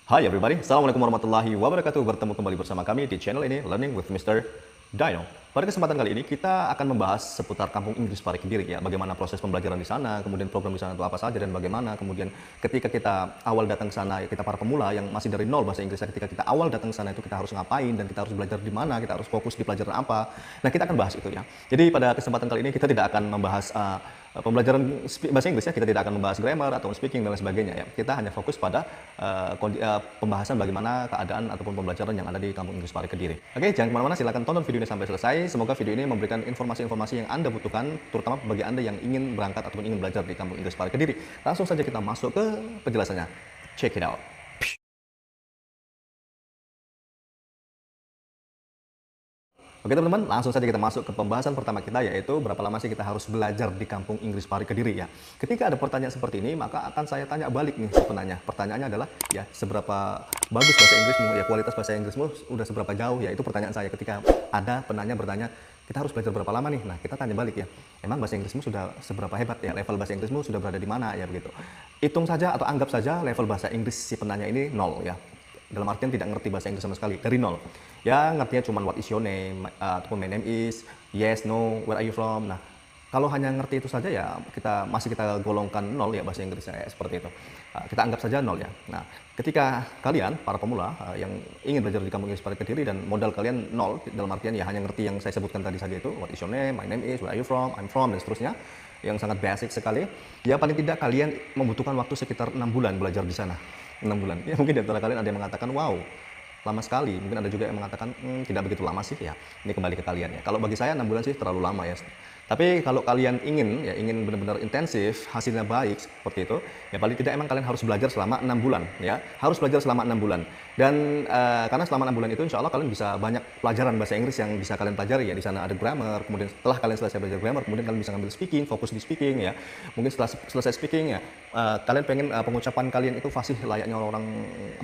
Hai everybody, Assalamualaikum warahmatullahi wabarakatuh. Bertemu kembali bersama kami di channel ini, Learning with Mr. Dino. Pada kesempatan kali ini kita akan membahas seputar Kampung Inggris Pare Kediri ya. Bagaimana proses pembelajaran di sana, kemudian program di sana itu apa saja dan bagaimana. Kemudian ketika kita awal datang ke sana, ya, kita para pemula yang masih dari nol bahasa Inggrisnya, ketika kita awal datang ke sana itu kita harus ngapain dan kita harus belajar di mana, kita harus fokus di pelajaran apa. Nah, kita akan bahas itu ya. Jadi pada kesempatan kali ini kita tidak akan membahas pembelajaran bahasa Inggris ya, kita tidak akan membahas grammar atau speaking dan lain sebagainya ya. Kita hanya fokus pada pembahasan bagaimana keadaan ataupun pembelajaran yang ada di Kampung Inggris Pare Kediri. Oke, jangan kemana-mana, silakan tonton video ini sampai selesai. Semoga video ini memberikan informasi-informasi yang Anda butuhkan, terutama bagi Anda yang ingin berangkat ataupun ingin belajar di Kampung Inggris Pare Kediri. Langsung saja kita masuk ke penjelasannya. Check it out. Oke teman-teman, langsung saja kita masuk ke pembahasan pertama kita, yaitu berapa lama sih kita harus belajar di Kampung Inggris Pare Kediri ya. Ketika ada pertanyaan seperti ini, maka akan saya tanya balik nih sebenarnya. Pertanyaannya adalah, ya seberapa bagus bahasa Inggrismu, ya kualitas bahasa Inggrismu udah seberapa jauh, ya itu pertanyaan saya ketika ada penanya bertanya, kita harus belajar berapa lama nih? Nah, kita tanya balik ya, emang bahasa Inggrismu sudah seberapa hebat ya, level bahasa Inggrismu sudah berada di mana ya begitu. Hitung saja atau anggap saja level bahasa Inggris si penanya ini 0 ya. Dalam artian tidak ngerti bahasa Inggris sama sekali, dari nol. Ya ngertinya cuma what is your name, ataupun my name is, yes, no, where are you from. Nah, kalau hanya ngerti itu saja ya kita golongkan nol ya bahasa Inggrisnya ya, seperti itu. Kita anggap saja nol ya. Nah, ketika kalian para pemula yang ingin belajar di Kampung Inggris Pare Kediri dan modal kalian nol, dalam artian ya hanya ngerti yang saya sebutkan tadi saja itu, what is your name, my name is, where are you from, I'm from, dan seterusnya, yang sangat basic sekali, ya paling tidak kalian membutuhkan waktu sekitar 6 bulan belajar di sana. 6 bulan. Ya mungkin di antara kalian ada yang mengatakan, wow, lama sekali. Mungkin ada juga yang mengatakan, tidak begitu lama sih ya. Ini kembali ke kalian ya. Kalau bagi saya 6 bulan sih terlalu lama ya. Tapi kalau kalian ingin benar-benar intensif, hasilnya baik seperti itu, ya paling tidak emang kalian harus belajar selama 6 bulan ya. Harus belajar selama 6 bulan. Dan karena selama 6 bulan itu insya Allah kalian bisa banyak pelajaran bahasa Inggris yang bisa kalian pelajari ya. Di sana ada grammar, kemudian setelah kalian selesai belajar grammar, kemudian kalian bisa ngambil speaking, fokus di speaking ya. Mungkin setelah selesai speaking ya, kalian pengen pengucapan kalian itu fasih layaknya orang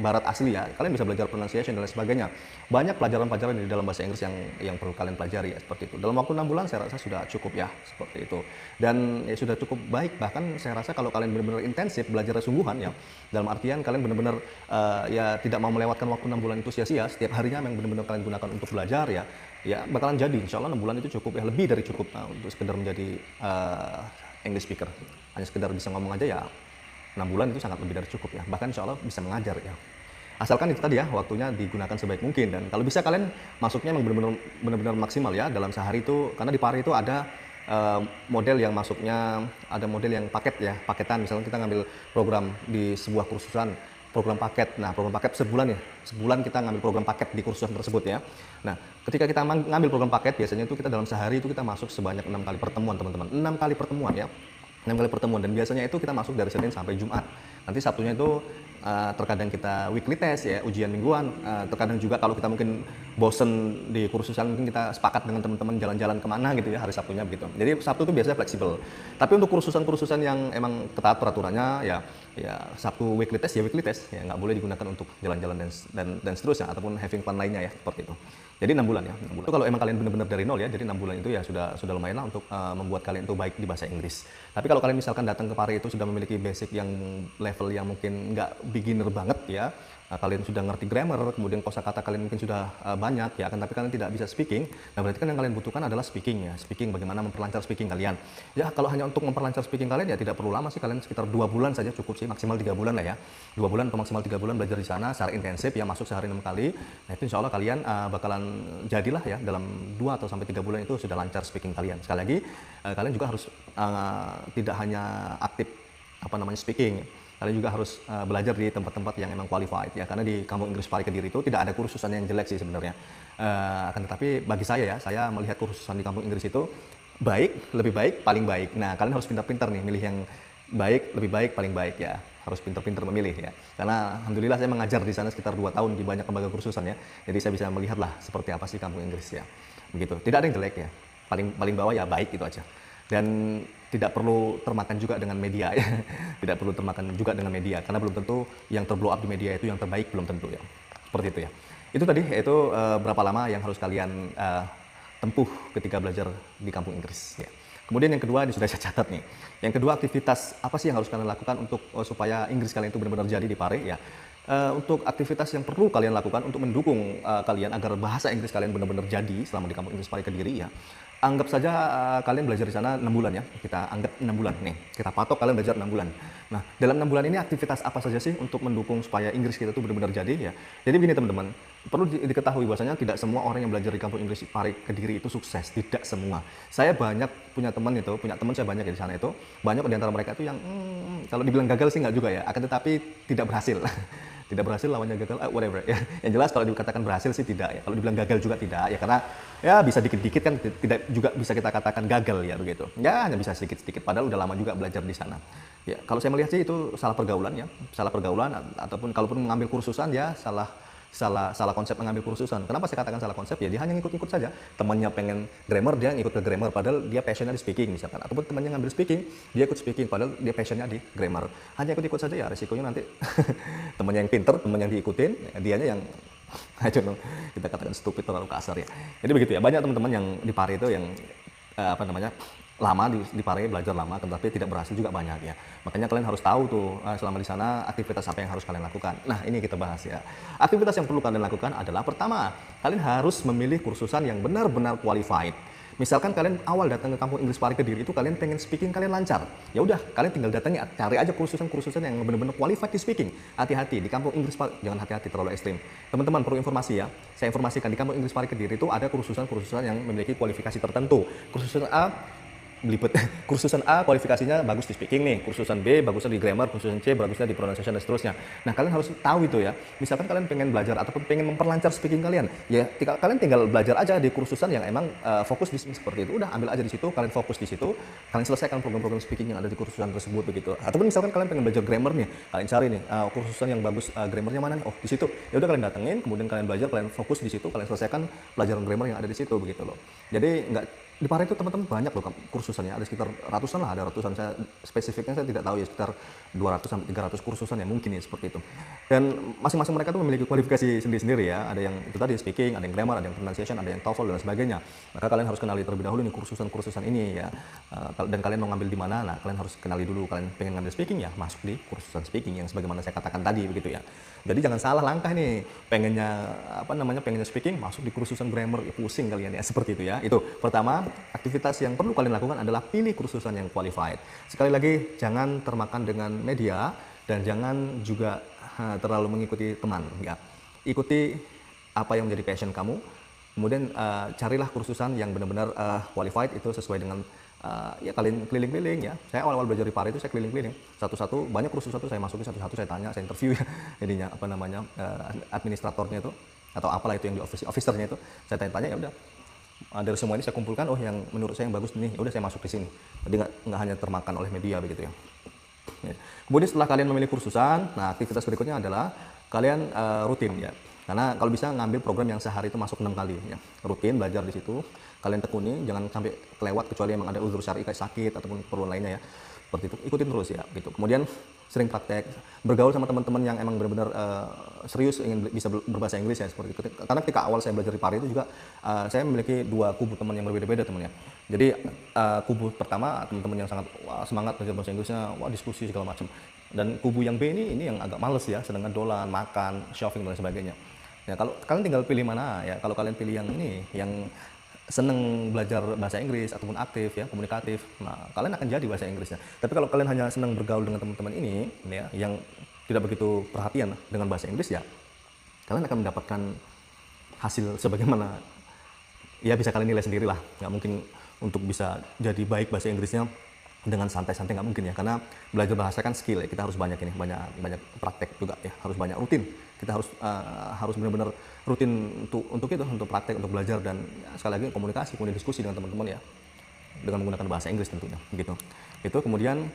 barat asli ya. Kalian bisa belajar pronunciation dan lain sebagainya. Banyak pelajaran-pelajaran di dalam bahasa Inggris yang perlu kalian pelajari ya, seperti itu. Dalam waktu 6 bulan saya rasa sudah cukup ya, seperti itu. Dan ya sudah cukup baik, bahkan saya rasa kalau kalian benar-benar intensif belajar sungguhan ya, dalam artian kalian benar-benar ya tidak mau melewatkan waktu 6 bulan itu sia-sia, setiap harinya yang benar-benar kalian gunakan untuk belajar ya, ya bakalan jadi. Insya Allah 6 bulan itu cukup ya, lebih dari cukup untuk sekedar menjadi English speaker. Hanya sekedar bisa ngomong aja ya, 6 bulan itu sangat lebih dari cukup ya, bahkan insya Allah bisa mengajar ya. Asalkan itu tadi ya, waktunya digunakan sebaik mungkin, dan kalau bisa kalian masuknya memang benar-benar maksimal ya dalam sehari itu, karena di Pare itu ada model yang masuknya, ada model yang paket ya, paketan. Misalnya kita ngambil program di sebuah kursusan, program paket. Nah, program paket sebulan ya, sebulan kita ngambil program paket di kursusan tersebut ya. Nah, ketika kita ngambil program paket, biasanya itu kita dalam sehari itu kita masuk sebanyak 6 kali pertemuan teman-teman, 6 kali pertemuan ya. 6 kali pertemuan, dan biasanya itu kita masuk dari Senin sampai Jumat. Nanti Sabtunya itu terkadang kita weekly test ya, ujian mingguan. Terkadang juga kalau kita mungkin bosen di kursusan, mungkin kita sepakat dengan teman-teman jalan-jalan kemana gitu ya hari Sabtunya begitu. Jadi Sabtu itu biasanya fleksibel. Tapi untuk kursusan-kursusan yang emang ketat peraturannya ya, ya Sabtu weekly test ya weekly test ya, nggak boleh digunakan untuk jalan-jalan dan seterusnya ataupun having fun lainnya ya, seperti itu. Jadi 6 bulan ya, 6 bulan. Itu kalau emang kalian benar-benar dari nol ya, jadi 6 bulan itu ya sudah lumayan lah untuk membuat kalian itu baik di bahasa Inggris. Tapi kalau kalian misalkan datang ke Pare itu sudah memiliki basic yang level yang mungkin nggak beginner banget ya, kalian sudah ngerti grammar, kemudian kosakata kalian mungkin sudah banyak ya, kan tapi kalian tidak bisa speaking. Nah, berarti kan yang kalian butuhkan adalah speaking ya, speaking, bagaimana memperlancar speaking kalian. Ya, kalau hanya untuk memperlancar speaking kalian ya tidak perlu lama sih, kalian sekitar 2 bulan saja cukup sih, maksimal 3 bulan lah ya. 2 bulan atau maksimal 3 bulan belajar di sana secara intensif ya, masuk sehari 6 kali. Nah, itu insya Allah kalian bakalan jadilah ya, dalam 2 atau sampai 3 bulan itu sudah lancar speaking kalian. Sekali lagi, kalian juga harus tidak hanya aktif speaking, kalian juga harus belajar di tempat-tempat yang emang qualified ya, karena di Kampung Inggris Pare Kediri itu tidak ada kursusan yang jelek sih sebenarnya. Akan tetapi bagi saya ya, saya melihat kursusan di Kampung Inggris itu baik, lebih baik, paling baik. Nah, kalian harus pintar-pintar nih milih yang baik, lebih baik, paling baik ya. Harus pintar-pintar memilih ya. Karena alhamdulillah saya mengajar di sana sekitar 2 tahun di banyak lembaga kursusan ya. Jadi saya bisa melihat lah seperti apa sih Kampung Inggris ya. Begitu. Tidak ada yang jelek ya. Paling bawah ya baik itu aja. Dan tidak perlu termakan juga dengan media ya. Tidak perlu termakan juga dengan media, karena belum tentu yang terblow up di media itu yang terbaik, belum tentu ya. Seperti itu ya. Itu tadi, yaitu berapa lama yang harus kalian tempuh ketika belajar di Kampung Inggris ya. Kemudian yang kedua, ini sudah saya catat nih. Yang kedua, aktivitas apa sih yang harus kalian lakukan untuk supaya Inggris kalian itu benar-benar jadi di Pare ya. untuk aktivitas yang perlu kalian lakukan untuk mendukung kalian agar bahasa Inggris kalian benar-benar jadi selama di kampung Inggris Pari Kediri ya. Anggap saja kalian belajar di sana 6 bulan ya. Kita anggap 6 bulan nih. Kita patok kalian belajar 6 bulan. Nah, dalam 6 bulan ini aktivitas apa saja sih untuk mendukung supaya Inggris kita tuh benar-benar jadi ya. Jadi begini teman-teman, perlu diketahui bahwasanya tidak semua orang yang belajar di kampung Inggris Pari Kediri itu sukses, tidak semua. Saya banyak punya teman saya banyak ya di sana itu, banyak di antara mereka itu yang kalau dibilang gagal sih nggak juga ya, akan tetapi tidak berhasil. Tidak berhasil lawannya gagal, whatever ya. Yang jelas kalau dikatakan berhasil sih tidak ya. Kalau dibilang gagal juga tidak ya, karena ya bisa dikit-dikit kan tidak juga bisa kita katakan gagal ya begitu. Ya hanya bisa sedikit-sedikit padahal udah lama juga belajar di sana. Ya, kalau saya melihat sih itu salah pergaulan ya. Salah pergaulan ataupun kalaupun mengambil kursusan ya salah konsep mengambil kursusan. Kenapa saya katakan salah konsep? Ya dia hanya ngikut-ngikut saja. Temannya pengen grammar, dia ngikut ke grammar padahal dia passionnya di speaking misalkan. Ataupun temannya ngambil speaking, dia ikut speaking padahal dia passionnya di grammar. Hanya ikut-ikut saja ya, resikonya nanti temannya yang pinter, teman yang diikutin, dianya yang I don't know, kita katakan stupid terlalu kasar ya. Jadi begitu ya, banyak teman-teman yang di Pari itu yang lama di Pare belajar lama, tetapi tidak berhasil juga banyak ya. Makanya kalian harus tahu tuh selama di sana aktivitas apa yang harus kalian lakukan. Nah ini kita bahas ya. Aktivitas yang perlu kalian lakukan adalah pertama, kalian harus memilih kursusan yang benar-benar qualified. Misalkan kalian awal datang ke kampung Inggris Pari Kediri itu kalian pengen speaking kalian lancar. Ya udah, kalian tinggal datangnya cari aja kursusan-kursusan yang benar-benar qualified di speaking. Hati-hati di kampung Inggris Pari, jangan hati-hati terlalu ekstrim. Teman-teman perlu informasi ya. Saya informasikan di kampung Inggris Pari Kediri itu ada kursusan-kursusan yang memiliki kualifikasi tertentu. Kursusan A belibet. Kursusan A kualifikasinya bagus di speaking nih, kursusan B bagusnya di grammar, kursusan C bagusnya di pronunciation dan seterusnya. Nah kalian harus tahu itu ya. Misalkan kalian pengen belajar ataupun pengen memperlancar speaking kalian, ya kalian tinggal belajar aja di kursusan yang emang fokus di seperti itu. Udah ambil aja di situ, kalian fokus di situ, kalian selesaikan program-program speaking yang ada di kursusan tersebut begitu. Ataupun misalkan kalian pengen belajar grammar nih, kalian cari nih kursusan yang bagus grammarnya mana nih? Oh di situ. Ya udah kalian datengin, kemudian kalian belajar, kalian fokus di situ, kalian selesaikan pelajaran grammar yang ada di situ begitu loh. Jadi nggak di Pare itu teman-teman banyak loh kursusannya, ada sekitar ratusan lah, ada ratusan, saya spesifiknya saya tidak tahu ya, sekitar 200 sampai 300 kursusan ya mungkin ya seperti itu. Dan masing-masing mereka tuh memiliki kualifikasi sendiri-sendiri ya, ada yang itu tadi speaking, ada yang grammar, ada yang pronunciation, ada yang TOEFL dan sebagainya. Maka kalian harus kenali terlebih dahulu nih kursusan-kursusan ini ya. Dan kalian mau ngambil di mana? Nah, kalian harus kenali dulu. Kalian pengen ngambil speaking ya, masuk di kursusan speaking yang sebagaimana saya katakan tadi begitu ya. Jadi jangan salah langkah nih, pengennya speaking, masuk di kursusan grammar, ya pusing kalian ya, seperti itu ya. Itu pertama, aktivitas yang perlu kalian lakukan adalah pilih kursusan yang qualified. Sekali lagi, jangan termakan dengan media dan jangan juga terlalu mengikuti teman ya. Ikuti apa yang menjadi passion kamu. Kemudian carilah kursusan yang benar-benar qualified, itu sesuai dengan ya kalian keliling-keliling ya. Saya awal-awal belajar di Pare itu saya keliling-keliling satu-satu, banyak kursus saya masuki satu-satu, saya tanya, saya interview ya jadinya administratornya itu atau apalah itu yang di officernya itu, saya tanya-tanya, ya udah dari semua ini saya kumpulkan, oh yang menurut saya yang bagus nih, ya udah saya masuk di sini. Jadi nggak hanya termakan oleh media begitu ya. Kemudian setelah kalian memilih kursusan, nah aktivitas berikutnya adalah kalian rutin ya. Karena kalau bisa ngambil program yang sehari itu masuk 6 kali ya. Rutin belajar di situ, kalian tekuni, jangan sampai kelewat kecuali emang ada uzur syar'i kayak sakit ataupun keperluan lainnya ya. Seperti itu, ikutin terus ya gitu. Kemudian sering praktek, bergaul sama teman-teman yang emang benar-benar serius ingin bisa berbahasa Inggris ya seperti itu. Karena ketika awal saya belajar di Pare itu juga saya memiliki 2 kubu teman yang berbeda-beda teman ya. Jadi kubu pertama teman-teman yang sangat semangat belajar bahasa Inggrisnya, diskusi segala macam. Dan kubu yang B ini yang agak males ya, sedangkan dolan, makan, shopping dan sebagainya. Ya kalau kalian tinggal pilih mana ya. Kalau kalian pilih yang ini, yang seneng belajar bahasa Inggris ataupun aktif ya, komunikatif, nah kalian akan jadi bahasa Inggrisnya. Tapi kalau kalian hanya senang bergaul dengan teman-teman ini ya, yang tidak begitu perhatian dengan bahasa Inggris ya, kalian akan mendapatkan hasil sebagaimana ya bisa kalian nilai sendiri lah. Nggak mungkin untuk bisa jadi baik bahasa Inggrisnya dengan santai-santai, nggak mungkin ya, karena belajar bahasa kan skill ya, kita harus banyak banyak praktek juga ya, harus banyak rutin, kita harus benar-benar rutin untuk praktek, untuk belajar, dan ya, sekali lagi komunikasi, kemudian diskusi dengan teman-teman ya, dengan menggunakan bahasa Inggris tentunya gitu. Itu kemudian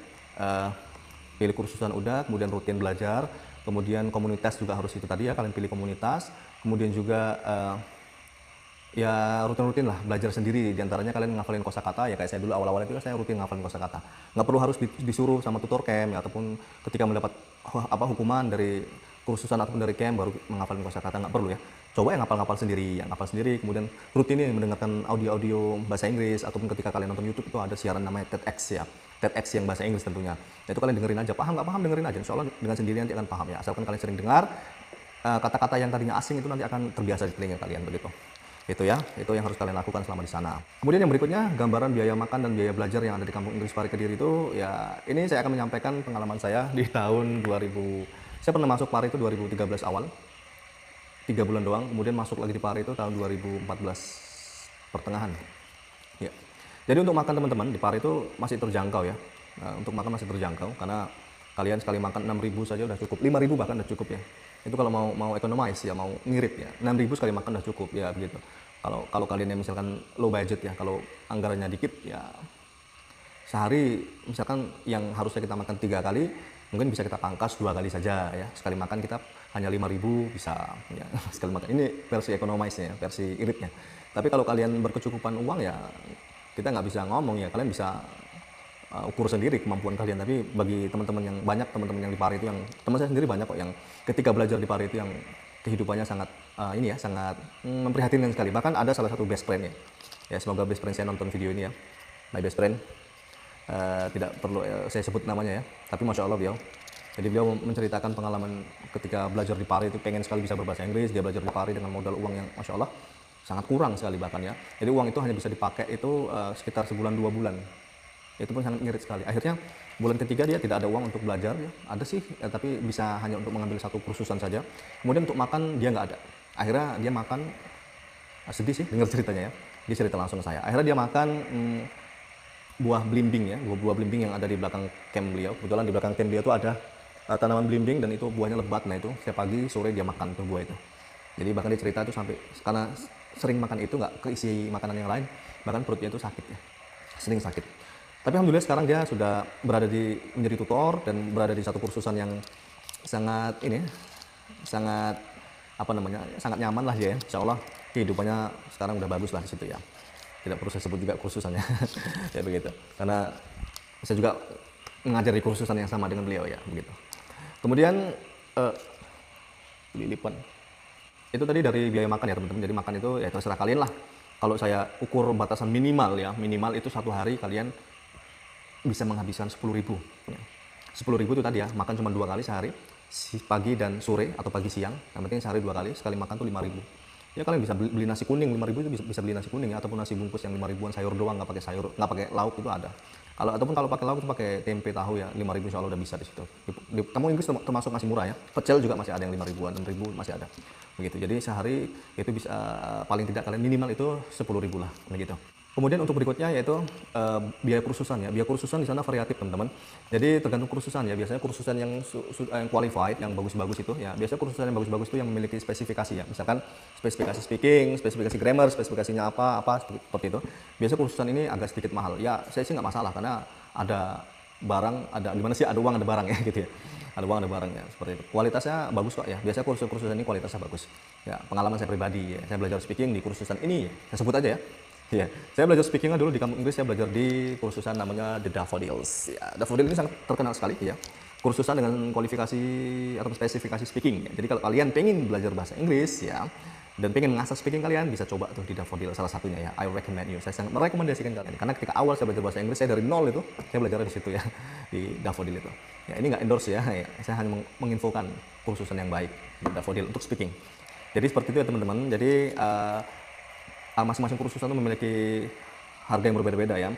pilih kursusan udah, kemudian rutin belajar, kemudian komunitas juga harus itu tadi ya, kalian pilih komunitas, kemudian juga ya rutin-rutin lah belajar sendiri, diantaranya kalian ngafalin kosakata ya, kayak saya dulu awal-awal itu saya rutin ngafalin kosakata, nggak perlu harus disuruh sama tutor camp ya, ataupun ketika mendapat hukuman dari kursusan ataupun dari camp baru menghafalin kosakata, nggak perlu ya. coba yang ngapal-ngapal sendiri, kemudian rutin nih mendengarkan audio-audio bahasa Inggris, ataupun ketika kalian nonton YouTube itu ada siaran namanya TEDx ya, TEDx yang bahasa Inggris tentunya. Nah, itu kalian dengerin aja, paham nggak paham dengerin aja, insya Allah dengan sendiri nanti akan paham ya, asalkan kalian sering dengar, kata-kata yang tadinya asing itu nanti akan terbiasa di telinga kalian begitu. Itu ya, itu yang harus kalian lakukan selama di sana. Kemudian yang berikutnya, gambaran biaya makan dan biaya belajar yang ada di Kampung Inggris Pari Kediri itu, ya ini saya akan menyampaikan pengalaman saya di tahun 2000. Saya pernah masuk Pari itu 2013 awal, 3 bulan doang, kemudian masuk lagi di Pari itu tahun 2014 pertengahan. Ya. Jadi untuk makan teman-teman di Pari itu masih terjangkau ya. Nah, untuk makan masih terjangkau karena kalian sekali makan 6.000 saja udah cukup, 5.000 bahkan udah cukup ya. Itu kalau mau economize ya, mau ngirit ya, 6.000 sekali makan udah cukup ya begitu. Kalau kalian yang misalkan low budget ya, kalau anggarannya dikit ya, sehari misalkan yang harusnya kita makan 3 kali, mungkin bisa kita pangkas 2 kali saja ya. Sekali makan kita hanya 5.000 bisa ya, sekali makan. Ini versi economize ya, versi iritnya. Tapi kalau kalian berkecukupan uang ya, kita nggak bisa ngomong ya, kalian bisa ukur sendiri kemampuan kalian. Tapi bagi teman-teman yang banyak, teman-teman yang di Pari itu, yang teman saya sendiri banyak kok yang ketika belajar di Pari itu yang kehidupannya sangat ini ya, sangat memprihatinkan sekali. Bahkan ada salah satu best friend ya, semoga best friend saya nonton video ini ya, my best friend, tidak perlu saya sebut namanya ya, tapi masya Allah beliau. Jadi beliau menceritakan pengalaman ketika belajar di Pari itu, pengen sekali bisa berbahasa Inggris. Dia belajar di Pari dengan modal uang yang masya Allah sangat kurang sekali bahkan ya. Jadi uang itu hanya bisa dipakai itu sekitar sebulan 2 bulan. Itu pun sangat ngirit sekali. Akhirnya bulan ketiga dia tidak ada uang untuk belajar ya. Ada sih tapi bisa hanya untuk mengambil satu kursusan saja. Kemudian untuk makan dia nggak ada. Akhirnya dia makan, sedih sih dengar ceritanya ya. Dia cerita langsung ke saya. Akhirnya dia makan buah belimbing ya, buah belimbing yang ada di belakang camp beliau. Kebetulan di belakang camp beliau itu ada tanaman belimbing dan itu buahnya lebat. Nah itu setiap pagi sore dia makan tuh buah itu. Jadi bahkan dia cerita itu sampai karena sering makan itu nggak keisi makanan yang lain, bahkan perutnya itu sakit ya, sering sakit. Tapi alhamdulillah sekarang dia sudah menjadi tutor dan berada di satu kursusan yang sangat sangat sangat nyaman lah dia ya. Insya Allah kehidupannya sekarang udah bagus lah di situ ya. Tidak perlu saya sebut juga kursusannya ya begitu. Karena saya juga mengajar di kursusan yang sama dengan beliau ya begitu. Kemudian lilipan. Itu tadi dari biaya makan ya teman-teman. Jadi makan itu ya terserah kalian lah. Kalau saya ukur batasan minimal ya, minimal itu satu hari kalian bisa menghabiskan 10.000 ya. 10.000 itu tadi ya, makan cuma 2 kali sehari, pagi dan sore atau pagi siang. Yang penting sehari 2 kali, sekali makan tuh 5.000. Ya kalian bisa beli nasi kuning 5.000 itu bisa beli nasi kuning ya, ataupun nasi bungkus yang 5.000-an sayur doang, nggak pakai sayur, nggak pakai lauk itu ada. Kalau pakai lauk itu pakai tempe tahu ya, 5.000 insya Allah udah bisa di situ. Di Kampung Inggris termasuk masih murah ya. Pecel juga masih ada yang 5.000-an, 6.000 masih ada. Begitu. Jadi sehari itu bisa paling tidak kalian minimal itu 10.000 lah begitu. Kemudian untuk berikutnya yaitu biaya kursusan ya. Biaya kursusan di sana variatif teman-teman. Jadi tergantung kursusan ya. Biasanya kursusan yang qualified, yang bagus-bagus itu ya. Biasanya kursusan yang bagus-bagus itu yang memiliki spesifikasi ya. Misalkan spesifikasi speaking, spesifikasi grammar, spesifikasinya apa seperti itu. Biasanya kursusan ini agak sedikit mahal. Ya saya sih nggak masalah karena ada barang, ada gimana sih, ada uang ada barang ya gitu ya. Ada uang ada barang ya seperti itu. Kualitasnya bagus kok ya. Biasanya kursusan ini kualitasnya bagus. Ya pengalaman saya pribadi ya. Saya belajar speaking di kursusan ini. Saya sebut aja ya. Iya, saya belajar speakingnya dulu di Kampung Inggris. Saya belajar di kursusan namanya The Daffodils. Ya, Daffodils ini sangat terkenal sekali ya. Kursusan dengan kualifikasi atau spesifikasi speaking. Ya. Jadi kalau kalian pengen belajar bahasa Inggris ya dan pengen mengasah speaking kalian bisa coba tuh di Daffodils salah satunya ya. I recommend you. Saya sangat merekomendasikan kalian karena ketika awal saya belajar bahasa Inggris saya dari nol itu saya belajar di situ ya di Daffodils itu. Ya ini nggak endorse ya. Saya hanya menginfokan kursusan yang baik di Daffodils untuk speaking. Jadi seperti itu ya teman-teman. Jadi masing-masing kursusan itu memiliki harga yang berbeda-beda ya.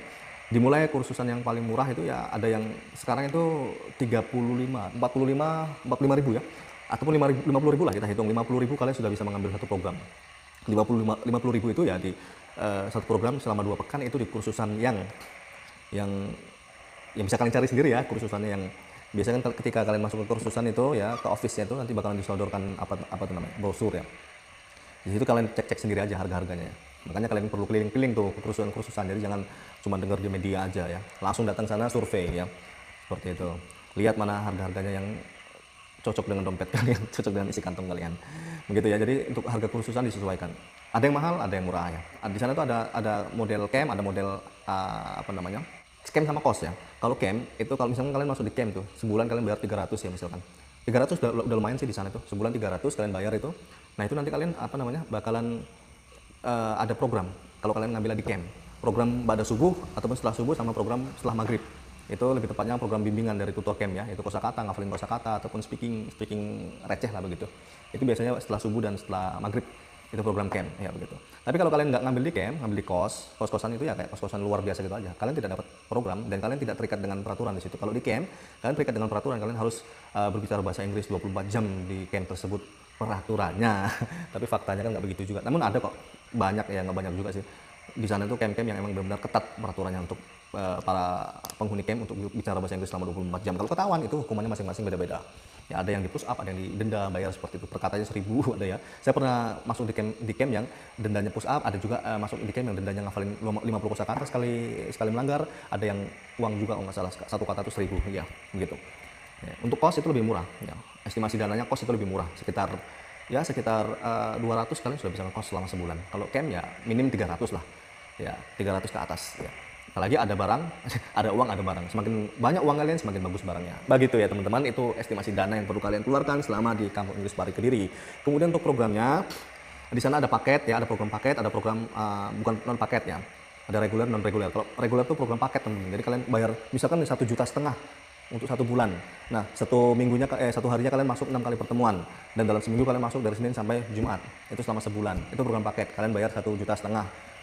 Dimulai kursusan yang paling murah itu ya ada yang sekarang itu 45 ribu ya. Ataupun 50 ribu lah kita hitung. 50 ribu kalian sudah bisa mengambil satu program. 50 ribu itu ya di satu program selama 2 pekan itu di kursusan yang bisa kalian cari sendiri ya, kursusannya yang biasanya kan ketika kalian masuk ke kursusan itu ya ke office-nya itu nanti bakalan disodorkan apa itu namanya brosur ya. Di situ kalian cek-cek sendiri aja harga-harganya ya. Makanya kalian perlu keliling-keliling tuh ke kursusan-kursusan. Jadi jangan cuma dengar di media aja ya. Langsung datang sana survei ya. Seperti itu. Lihat mana harga-harganya yang cocok dengan dompet kalian, cocok dengan isi kantong kalian. Begitu ya. Jadi untuk harga kursusan disesuaikan. Ada yang mahal, ada yang murah ya. Di sana tuh ada model camp, ada model camp sama kos ya. Kalau camp itu kalau misalkan kalian masuk di camp tuh, sebulan kalian bayar 300 ya misalkan. 300 udah lumayan sih di sana tuh. Sebulan 300 kalian bayar itu. Nah, itu nanti kalian bakalan ada program kalau kalian ngambil di camp. Program pada subuh ataupun setelah subuh sama program setelah maghrib. Itu lebih tepatnya program bimbingan dari tutor camp ya, itu kosakata, ngafalin kosakata ataupun speaking receh lah begitu. Itu biasanya setelah subuh dan setelah maghrib. Itu program camp ya begitu. Tapi kalau kalian nggak ngambil di camp, ngambil di kos-kosan itu ya kayak kos-kosan luar biasa gitu aja. Kalian tidak dapat program dan kalian tidak terikat dengan peraturan di situ. Kalau di camp, kalian terikat dengan peraturan, kalian harus berbicara bahasa Inggris 24 jam di camp tersebut peraturannya. Tapi faktanya kan nggak begitu juga. Namun ada kok banyak ya, nggak banyak juga sih. Di sana tuh camp-camp yang emang benar-benar ketat peraturannya untuk para penghuni camp untuk bicara bahasa Inggris selama 24 jam. Kalau ketahuan itu hukumannya masing-masing beda-beda. Ya ada yang di push up, ada yang didenda, bayar seperti itu. Perkatanya 1.000 ada ya. Saya pernah masuk di camp yang dendanya push up, ada juga masuk di camp yang dendanya ngafalin 50 kosakata sekali melanggar, ada yang uang juga nggak salah satu kata itu 1.000 ya, begitu. Ya, untuk kos itu lebih murah ya. Estimasi dananya kos itu lebih murah, sekitar 200 kalian sudah bisa ngekos selama sebulan. Kalau camp ya minim 300 lah. Ya, 300 ke atas ya. Apalagi ada barang, ada uang, ada barang. Semakin banyak uang kalian, semakin bagus barangnya. Begitu ya teman-teman, itu estimasi dana yang perlu kalian keluarkan selama di Kampung Inggris Pari Kediri. Kemudian untuk programnya, di sana ada paket ya, ada program paket, ada program bukan non paket ya. Ada reguler, non reguler. Kalau reguler itu program paket teman-teman. Jadi kalian bayar misalkan 1,5 juta untuk 1 bulan. Nah, satu harinya kalian masuk 6 kali pertemuan dan dalam seminggu kalian masuk dari Senin sampai Jumat. Itu selama sebulan. Itu program paket. Kalian bayar 1,5 juta.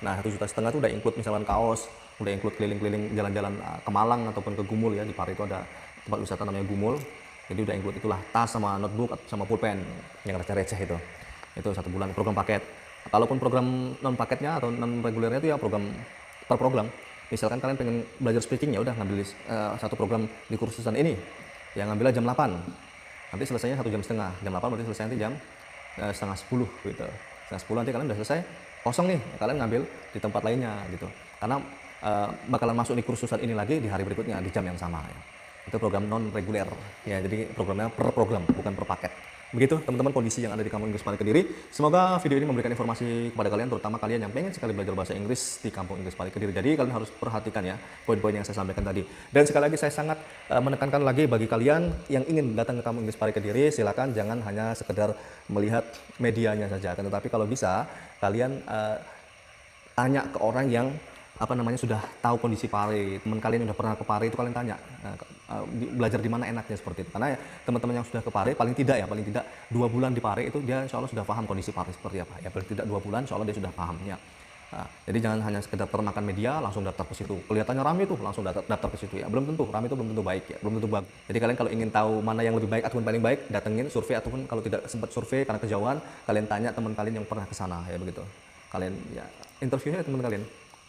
Nah, 1,5 juta itu udah include misalkan kaos, udah include keliling-keliling jalan-jalan ke Malang ataupun ke Gumul ya. Di Pari itu ada tempat wisata namanya Gumul. Jadi udah include itulah tas sama notebook sama pulpen yang receh-receh itu. Itu 1 bulan program paket. Kalaupun program non paketnya atau non regulernya itu ya program per program. Misalkan kalian pengen belajar speaking ya udah ngambil satu program di kursusan ini. Yang ngambilnya jam 8. Nanti selesainya 1,5 jam. Jam 8 berarti selesai nanti jam setengah 10 gitu. Setengah 10 nanti kalian udah selesai kosong nih, kalian ngambil di tempat lainnya gitu. Karena bakalan masuk di kursusan ini lagi di hari berikutnya di jam yang sama ya. Itu program non reguler ya, jadi programnya per program bukan per paket. Begitu teman-teman kondisi yang ada di Kampung Inggris Pari Kediri. Semoga video ini memberikan informasi kepada kalian, terutama kalian yang pengen sekali belajar bahasa Inggris di Kampung Inggris Pari Kediri. Jadi kalian harus perhatikan ya poin-poin yang saya sampaikan tadi. Dan sekali lagi saya sangat menekankan lagi bagi kalian yang ingin datang ke Kampung Inggris Pari Kediri, silakan jangan hanya sekedar melihat medianya saja, tetapi kalau bisa kalian tanya ke orang yang sudah tahu kondisi Pari. Teman kalian yang udah pernah ke Pari itu kalian tanya belajar di mana enaknya seperti itu. Karena ya, teman-teman yang sudah ke Pari paling tidak 2 bulan di Pari itu dia insya Allah sudah paham kondisi Pari seperti apa. Ya paling tidak 2 bulan insya Allah dia sudah paham ya. Nah, jadi jangan hanya sekedar termakan media langsung daftar ke situ. Kelihatannya ramai tuh langsung daftar ke situ ya. Belum tentu ramai itu belum tentu baik ya, belum tentu bagus. Jadi kalian kalau ingin tahu mana yang lebih baik ataupun paling baik, datengin survei ataupun kalau tidak sempat survei karena kejauhan, kalian tanya teman kalian yang pernah ke sana ya begitu. Kalian ya interviewnya teman kalian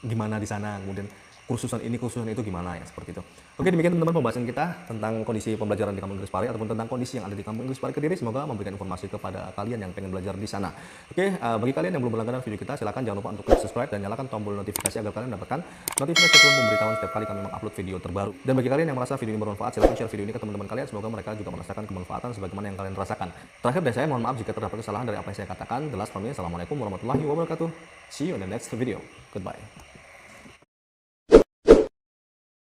gimana di sana, kemudian kursusan ini kursusan itu gimana ya seperti itu. Oke, demikian teman-teman pembahasan kita tentang kondisi pembelajaran di Kampung Inggris Pari ataupun tentang kondisi yang ada di Kampung Inggris Pari Kediri. Semoga memberikan informasi kepada kalian yang pengen belajar di sana. Oke, bagi kalian yang belum berlangganan video kita, silakan jangan lupa untuk klik subscribe dan nyalakan tombol notifikasi agar kalian mendapatkan notifikasi sebelum pemberitahuan setiap kali kami mengupload video terbaru. Dan bagi kalian yang merasa video ini bermanfaat, silakan share video ini ke teman-teman kalian. Semoga mereka juga merasakan kemanfaatan sebagaimana yang kalian rasakan. Terakhir dari saya, mohon maaf jika terdapat kesalahan dari apa yang saya katakan. The last from me, assalamualaikum warahmatullahi wabarakatuh. See you in the next video. Goodbye.